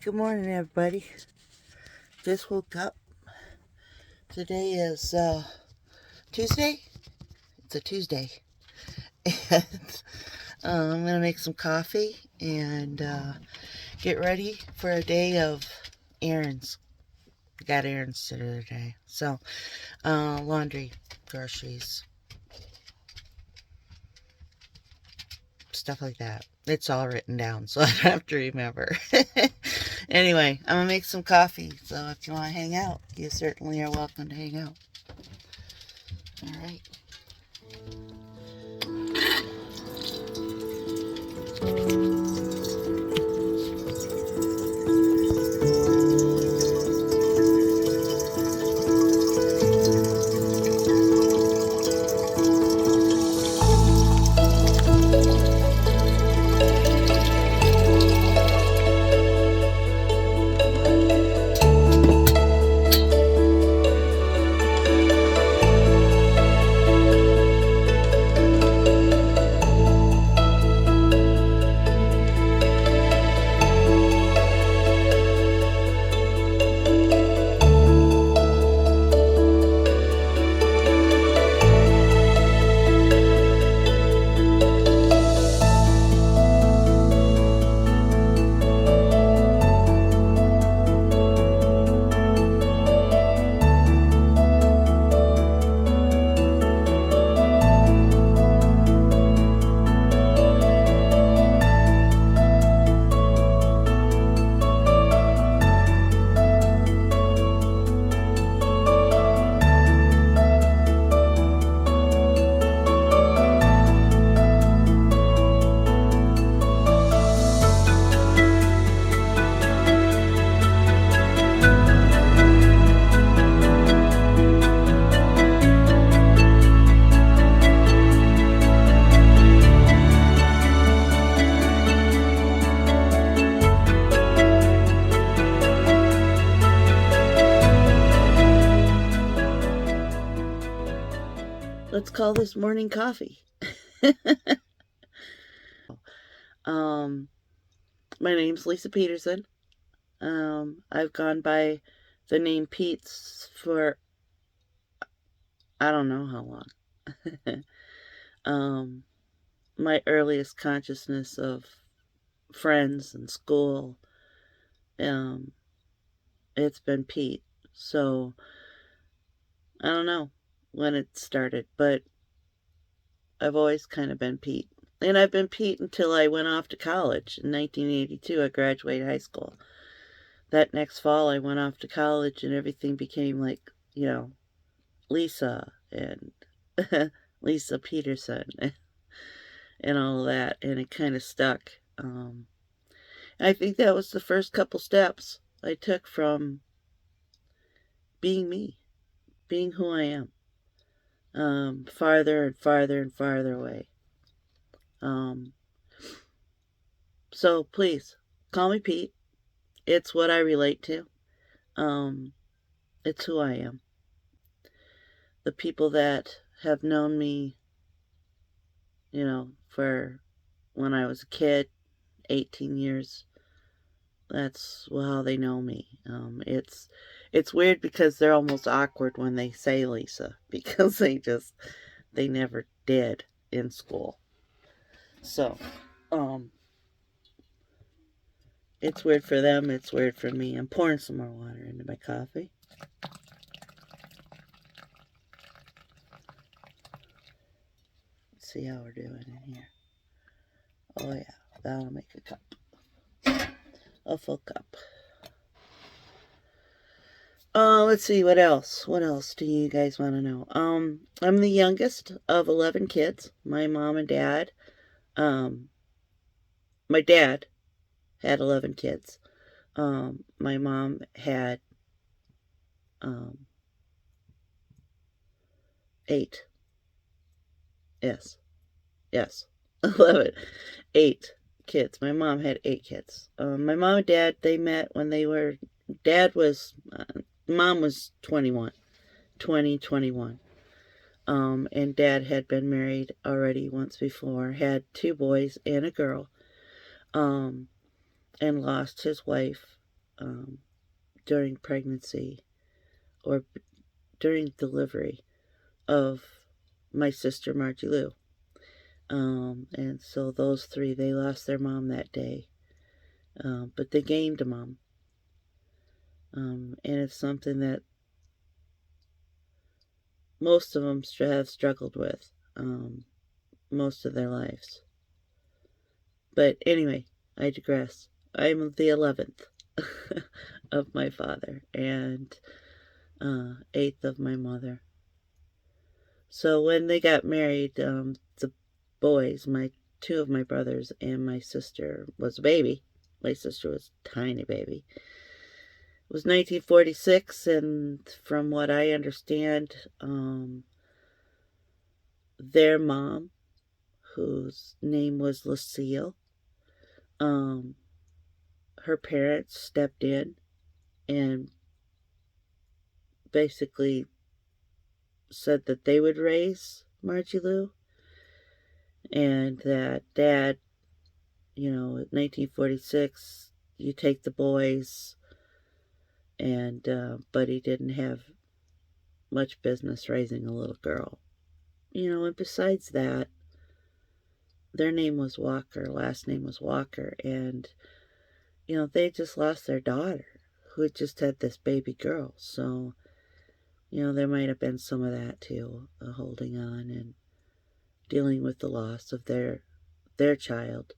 Good morning, everybody. Just woke up. Today is Tuesday. It's a Tuesday. And I'm going to make some coffee and get ready for a day of errands. I got errands to do today. So, laundry, groceries, stuff like that. It's all written down, so I don't have to remember. Anyway, I'm going to make some coffee. So if you want to hang out, you certainly are welcome to hang out. All right. Let's call this morning coffee. My name's Lisa Peterson. I've gone by the name Pete's for I don't know how long. My earliest consciousness of friends and school, it's been Pete. So I don't know when it started, but I've always kind of been Pete. And I've been Pete until I went off to college in 1982. I graduated high school. That next fall, I went off to college and everything became like, Lisa and Lisa Peterson and all of that. And it kind of stuck. I think that was the first couple steps I took from being me, being who I am, farther and farther and farther away. So please, call me Pete. It's what I relate to. It's who I am. The people that have known me, for when I was a kid, 18 years, that's how they know me. It's weird because they're almost awkward when they say Lisa, because they never did in school. So, it's weird for them, it's weird for me. I'm pouring some more water into my coffee. Let's see how we're doing in here. Oh yeah, that'll make a cup. A full cup. Let's see, what else? What else do you guys want to know? I'm the youngest of 11 kids. My mom and dad. My dad had 11 kids. My mom had 8. Yes. 11. 8 kids. My mom had 8 kids. My mom and dad, they met when mom was 21. And dad had been married already once before, had 2 boys and a girl, and lost his wife um, during pregnancy or during delivery of my sister Margie Lou. And so those three, they lost their mom that day. But they gained a mom. And it's something that most of them have struggled with most of their lives. But anyway, I digress. I'm the 11th of my father and 8th of my mother. So when they got married, the boys, two of my brothers and my sister was a baby. My sister was a tiny baby. It was 1946, and from what I understand, their mom, whose name was Lucille, her parents stepped in and basically said that they would raise Margie Lou, and that Dad, in 1946, you take the boys, and but he didn't have much business raising a little girl. And besides that, their name was Walker, last name was Walker, and they just lost their daughter, who had just had this baby girl. So there might have been some of that too, holding on and dealing with the loss of their child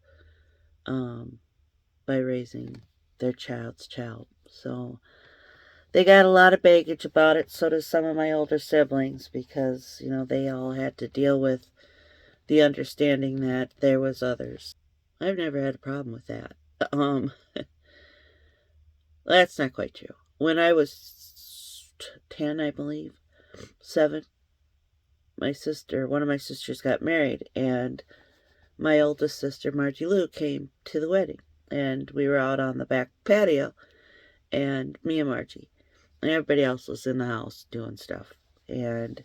by raising their child's child. So they got a lot of baggage about it. So does some of my older siblings, because they all had to deal with the understanding that there was others. I've never had a problem with that. That's not quite true. When I was 10, I believe, 7, one of my sisters got married, and my oldest sister, Margie Lou, came to the wedding. And we were out on the back patio, and me and Margie. And everybody else was in the house doing stuff. And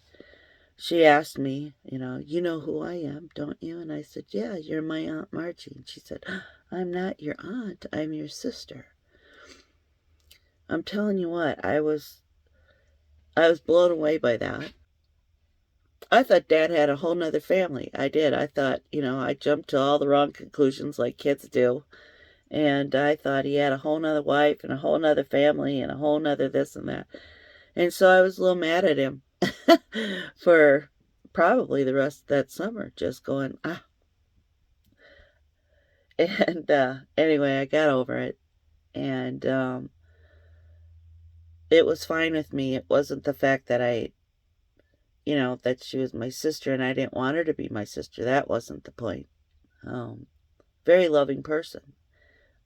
she asked me, you know who I am, don't you? And I said, yeah, you're my Aunt Margie. And she said, I'm not your aunt, I'm your sister. I'm telling you what, I was blown away by that. I thought Dad had a whole nother family. I did. I thought, I jumped to all the wrong conclusions like kids do. And I thought he had a whole nother wife and a whole nother family and a whole nother this and that. And so I was a little mad at him for probably the rest of that summer, just going, ah. And anyway, I got over it. And it was fine with me. It wasn't the fact that that she was my sister and I didn't want her to be my sister. That wasn't the point. Very loving person.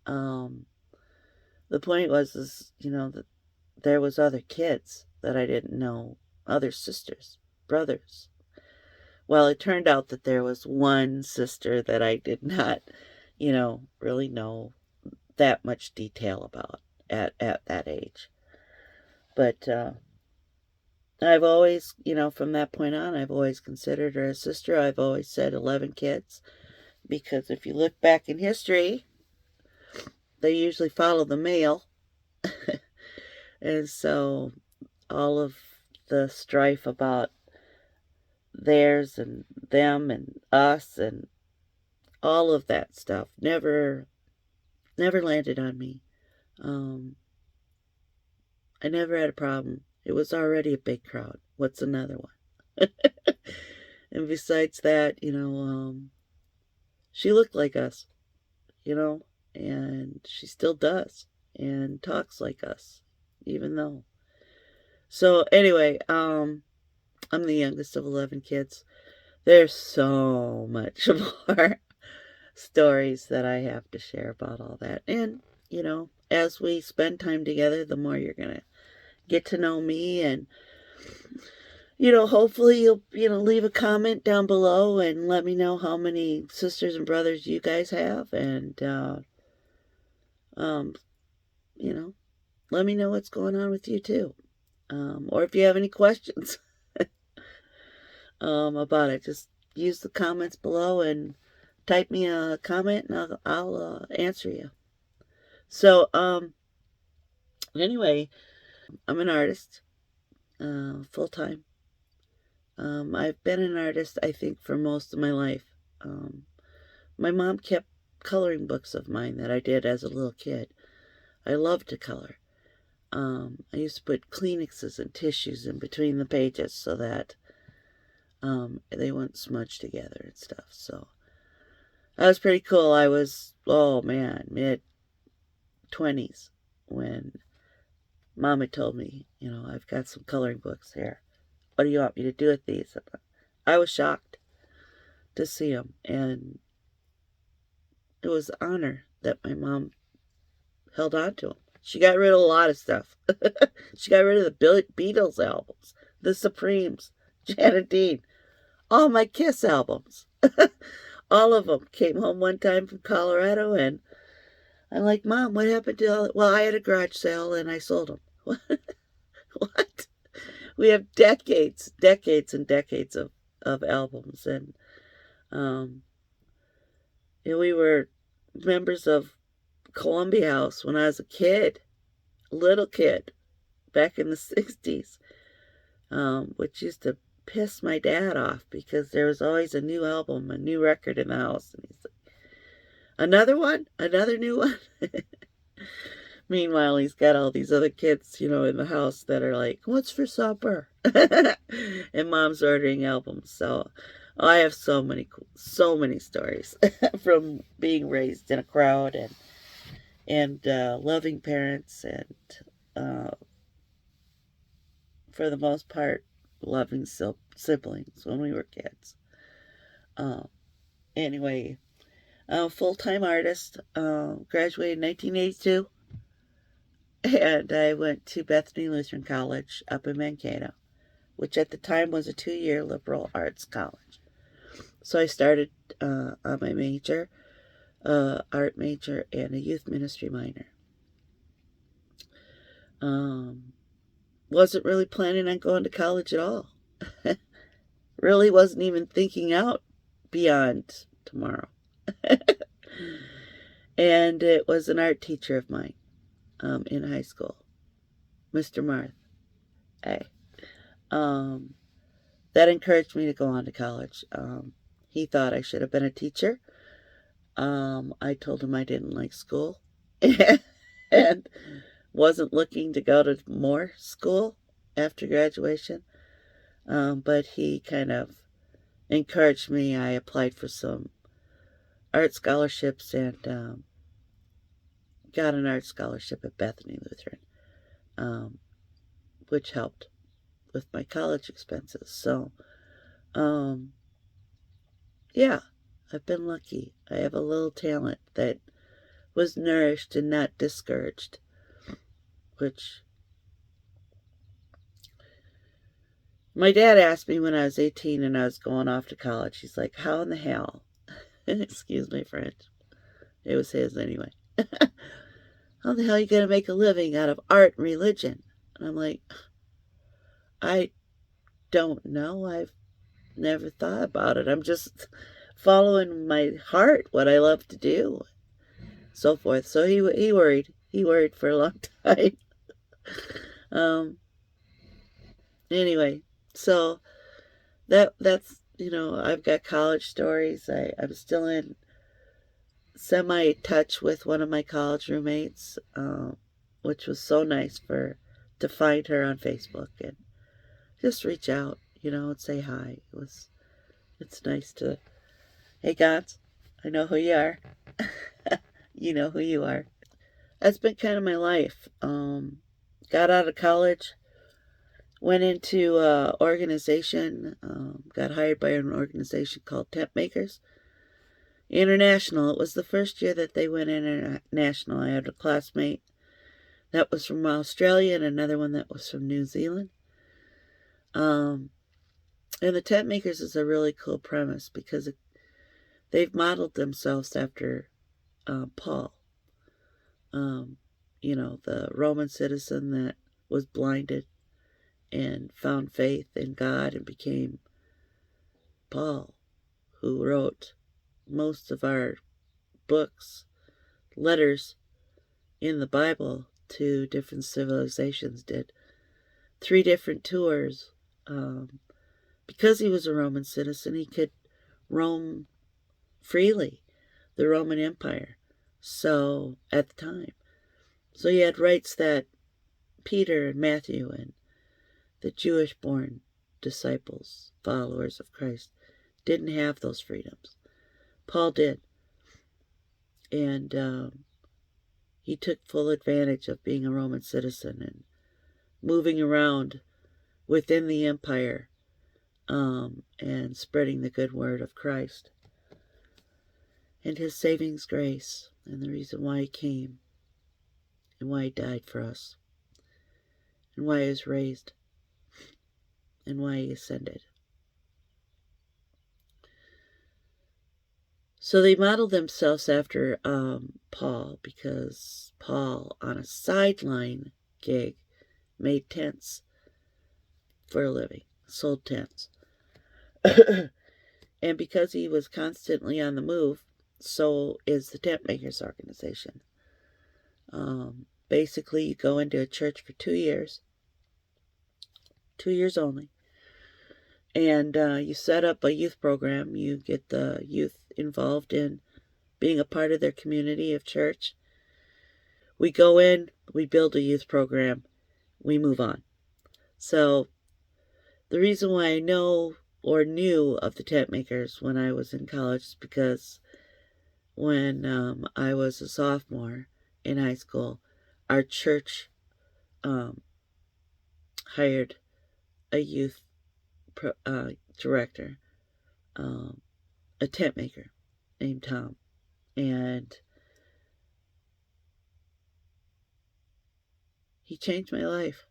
The point was, that there was other kids that I didn't know, other sisters, brothers. Well, it turned out that there was one sister that I did not, really know that much detail about at that age. But I've always, from that point on, I've always considered her a sister. I've always said 11 kids, because if you look back in history, they usually follow the male. And so all of the strife about theirs and them and us and all of that stuff never landed on me. I never had a problem. It was already a big crowd. What's another one? And besides that, she looked like us, and she still does and talks like us, even though. So anyway, I'm the youngest of 11 kids. There's so much more stories that I have to share about all that. And, as we spend time together, the more you're going to get to know me. And, hopefully you'll, leave a comment down below and let me know how many sisters and brothers you guys have. And, let me know what's going on with you too. Or if you have any questions about it, just use the comments below and type me a comment and I'll answer you. So, Anyway, I'm an artist, full time. I've been an artist, I think, for most of my life. My mom kept coloring books of mine that I did as a little kid. I loved to color. I used to put Kleenexes and tissues in between the pages so that they wouldn't smudge together and stuff. So that was pretty cool. I was, oh man, mid 20s when Mama told me, I've got some coloring books here. What do you want me to do with these? I was shocked to see them, and it was an honor that my mom held on to them. She got rid of a lot of stuff. She got rid of the Beatles albums, the Supremes, Janet Dean, all my Kiss albums. All of them. Came home one time from Colorado, and I'm like, Mom, what happened to all? Well, I had a garage sale and I sold them. What? We have decades and decades of albums, and we were members of Columbia House when I was a kid, little kid, back in the 60s, which used to piss my dad off because there was always a new album, a new record in the house, and he's like, another one, another new one. Meanwhile, he's got all these other kids, in the house that are like, what's for supper? And Mom's ordering albums. So I have so many stories from being raised in a crowd and loving parents and, for the most part, loving siblings when we were kids. Anyway, full-time artist, graduated in 1982. And I went to Bethany Lutheran College up in Mankato, which at the time was a 2-year liberal arts college. So I started on my major, art major, and a youth ministry minor. Wasn't really planning on going to college at all. Really wasn't even thinking out beyond tomorrow. And it was an art teacher of mine in high school, Mr. Marth. Hey. That encouraged me to go on to college. He thought I should have been a teacher. I told him I didn't like school and wasn't looking to go to more school after graduation. But he kind of encouraged me. I applied for some art scholarships and got an art scholarship at Bethany Lutheran, which helped with my college expenses. So, yeah, I've been lucky. I have a little talent that was nourished and not discouraged, which my dad asked me when I was 18 and I was going off to college. He's like, how in the hell, excuse my French, it was his anyway, how the hell are you going to make a living out of art and religion? And I'm like, I don't know. I've never thought about it. I'm just following my heart, what I love to do, so forth. So he worried. He worried for a long time. Anyway, so that's I've got college stories. I'm still in semi-touch with one of my college roommates, which was so nice to find her on Facebook and just reach out, and say hi. It's nice to, hey Gons, I know who you are. You know who you are. That's been kind of my life. Got out of college, went into organization, got hired by an organization called Tent Makers International. It was the first year that they went international. I had a classmate that was from Australia and another one that was from New Zealand. And the Tent Makers is a really cool premise because they've modeled themselves after Paul, the Roman citizen that was blinded and found faith in God and became Paul, who wrote most of our books, letters in the Bible to different civilizations, did 3 different tours. Because he was a Roman citizen, he could roam freely the Roman Empire. So, at the time. So he had rights that Peter and Matthew and the Jewish-born disciples, followers of Christ, didn't have those freedoms. Paul did. And he took full advantage of being a Roman citizen and moving around within the empire and spreading the good word of Christ and his saving grace and the reason why he came and why he died for us and why he was raised and why he ascended. So they modeled themselves after Paul, because Paul, on a sideline gig, made tents for a living, sold tents. And because he was constantly on the move, so is the Tent Makers Organization. Basically, you go into a church for 2 years, 2 years only, and you set up a youth program. You get the youth involved in being a part of their community of church. We go in, we build a youth program, we move on. So the reason why I know or knew of the tent makers when I was in college is because when I was a sophomore in high school, our church hired a youth director, a tent maker named Tom. And he changed my life.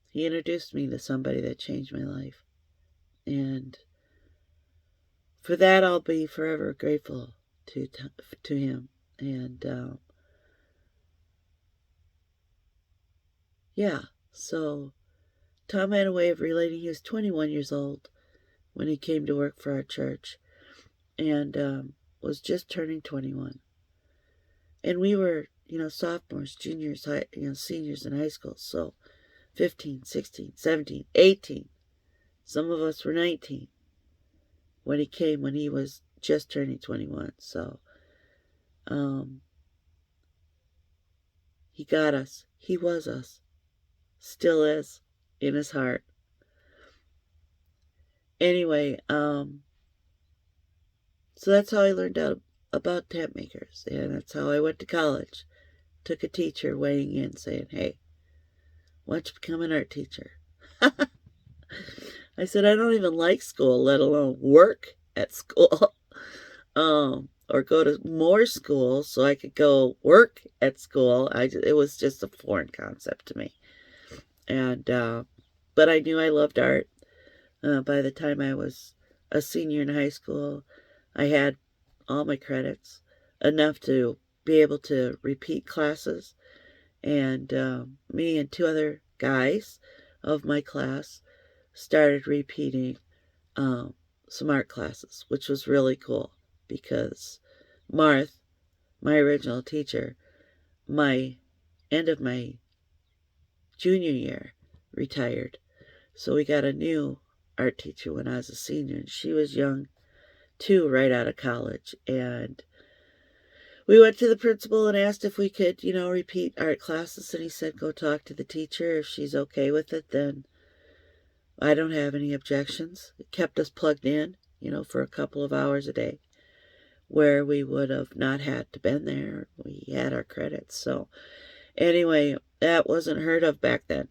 He introduced me to somebody that changed my life. And for that, I'll be forever grateful to him. And yeah, so Tom had a way of relating. He was 21 years old when he came to work for our church, and was just turning 21. And we were, sophomores, juniors, seniors in high school. So 15, 16, 17, 18. Some of us were 19 when he came, when he was just turning 21. So he got us. He was us. Still is in his heart. Anyway, so that's how I learned out about tent makers, and that's how I went to college. Took a teacher weighing in saying, "Hey, why don't you become an art teacher?" I said, I don't even like school, let alone work at school. Or go to more school so I could go work at school. It was just a foreign concept to me. And but I knew I loved art. By the time I was a senior in high school, I had all my credits, enough to be able to repeat classes. And me and 2 other guys of my class started repeating some art classes, which was really cool because Marth, my original teacher, end of my junior year, retired. So we got a new art teacher when I was a senior, and she was young too, right out of college. And we went to the principal and asked if we could, repeat art classes, and he said, go talk to the teacher. If she's okay with it, then I don't have any objections. It kept us plugged in, for a couple of hours a day, where we would have not had to been there. We had our credits. So anyway, that wasn't heard of back then.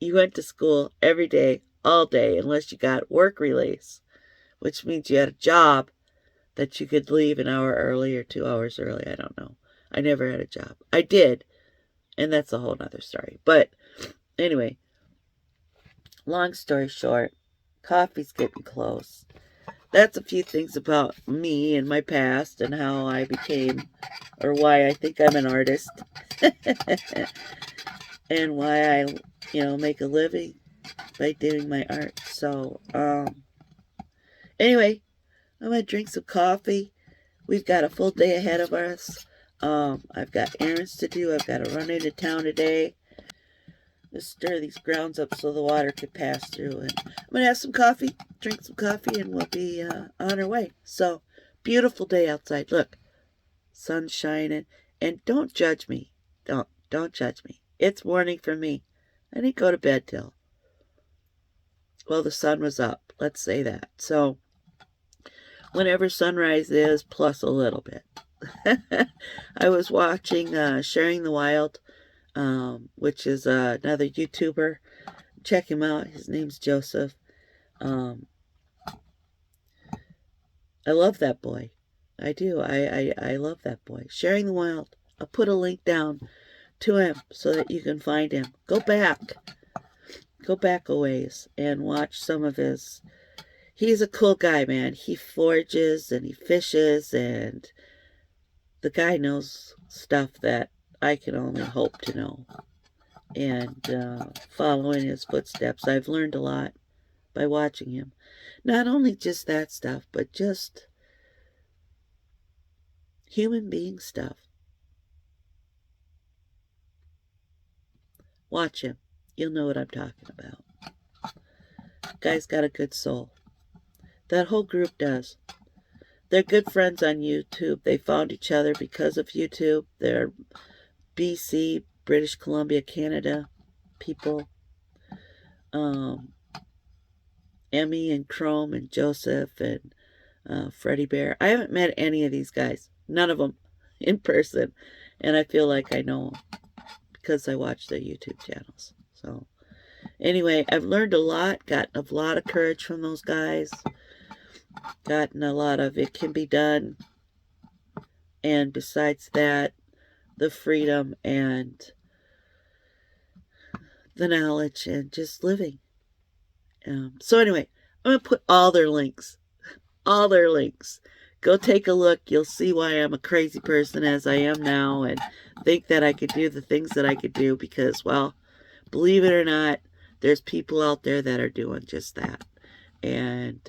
You went to school every day, all day, unless you got work release, which means you had a job that you could leave an hour early or 2 hours early. I don't know. I never had a job. I did, and that's a whole nother story. But anyway, long story short, coffee's getting close. That's a few things about me and my past and how I became, or why I think I'm an artist, and why I, make a living by doing my art. So, anyway, I'm going to drink some coffee. We've got a full day ahead of us. I've got errands to do. I've got to run into town today. Just stir these grounds up so the water could pass through. And I'm going to have some coffee, drink some coffee, and we'll be on our way. So, beautiful day outside. Look, sun shining. And don't judge me. Don't judge me. It's morning for me. I didn't go to bed till, well, the sun was up. Let's say that. So, whenever sunrise is, plus a little bit. I was watching Sharing the Wild, which is another YouTuber. Check him out. His name's Joseph. I love that boy. I do. I love that boy. Sharing the Wild. I'll put a link down to him so that you can find him. Go back a ways and watch some of his. He's a cool guy, man. He forages and he fishes, and the guy knows stuff that I can only hope to know. And following his footsteps, I've learned a lot by watching him. Not only just that stuff, but just human being stuff. Watch him. You'll know what I'm talking about. Guy's got a good soul. That whole group does. They're good friends on YouTube. They found each other because of YouTube. They're BC, British Columbia, Canada people. Emmy and Chrome and Joseph and Freddie Bear. I haven't met any of these guys. None of them in person. And I feel like I know them because I watch their YouTube channels. So anyway, I've learned a lot. Gotten a lot of courage from those guys. Gotten a lot of it can be done. And besides that, the freedom and the knowledge and just living. So anyway, I'm going to put all their links. All their links. Go take a look. You'll see why I'm a crazy person as I am now and think that I could do the things that I could do because, well, believe it or not, there's people out there that are doing just that. And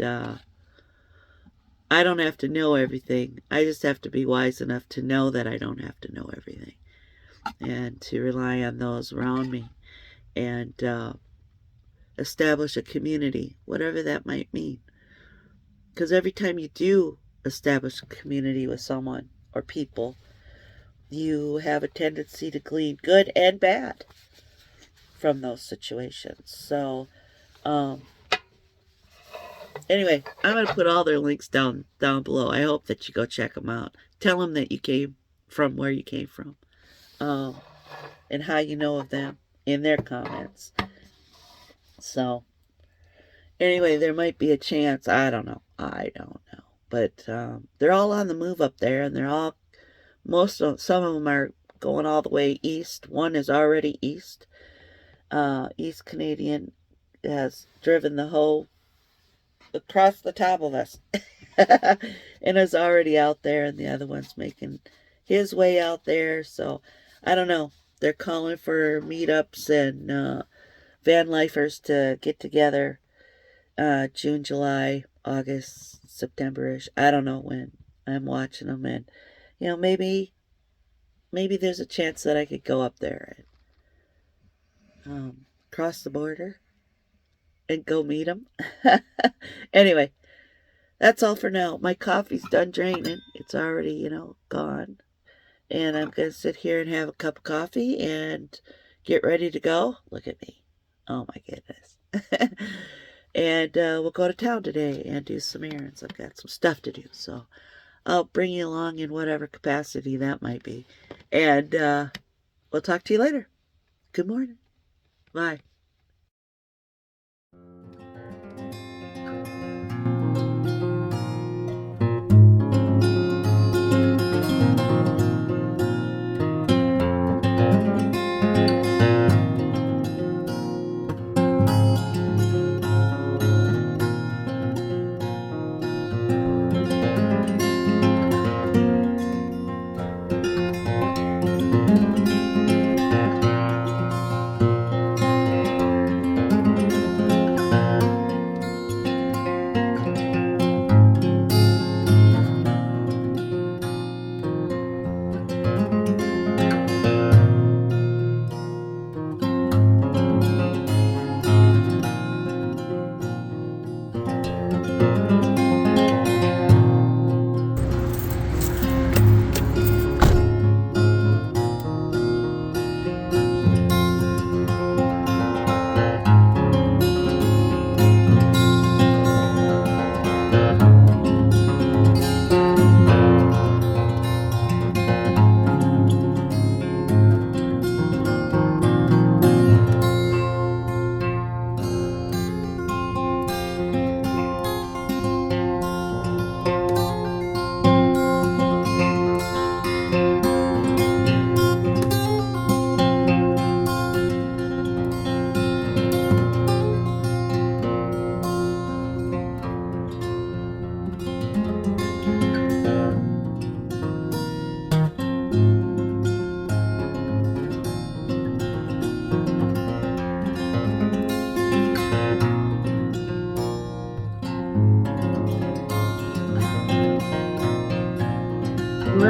I don't have to know everything. I just have to be wise enough to know that I don't have to know everything. And to rely on those around me. And establish a community, whatever that might mean. Because every time you do establish a community with someone or people, you have a tendency to glean good and bad from those situations. So, anyway, I'm going to put all their links down below. I hope that you go check them out. Tell them that you came from where you came from. And how you know of them in their comments. So, anyway, there might be a chance. I don't know. But they're all on the move up there, and they're all, some of them are going all the way east. One is already east. East Canadian has driven the hoe across the top of us and is already out there, and the other one's making his way out there. So, I don't know. They're calling for meetups and VanLifers to get together June, July, August, September-ish. I don't know when. I'm watching them, and maybe there's a chance that I could go up there and cross the border and go meet them. Anyway, that's all for now. My coffee's done draining. It's already, gone. And I'm going to sit here and have a cup of coffee and get ready to go. Look at me. Oh, my goodness. And we'll go to town today and do some errands. I've got some stuff to do. So I'll bring you along in whatever capacity that might be. And we'll talk to you later. Good morning. Bye.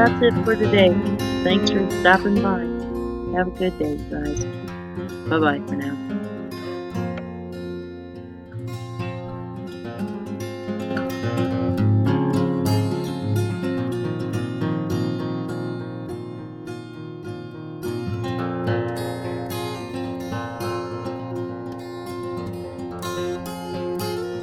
that's it for today. Thanks for stopping by. Have a good day, guys. Bye-bye for now.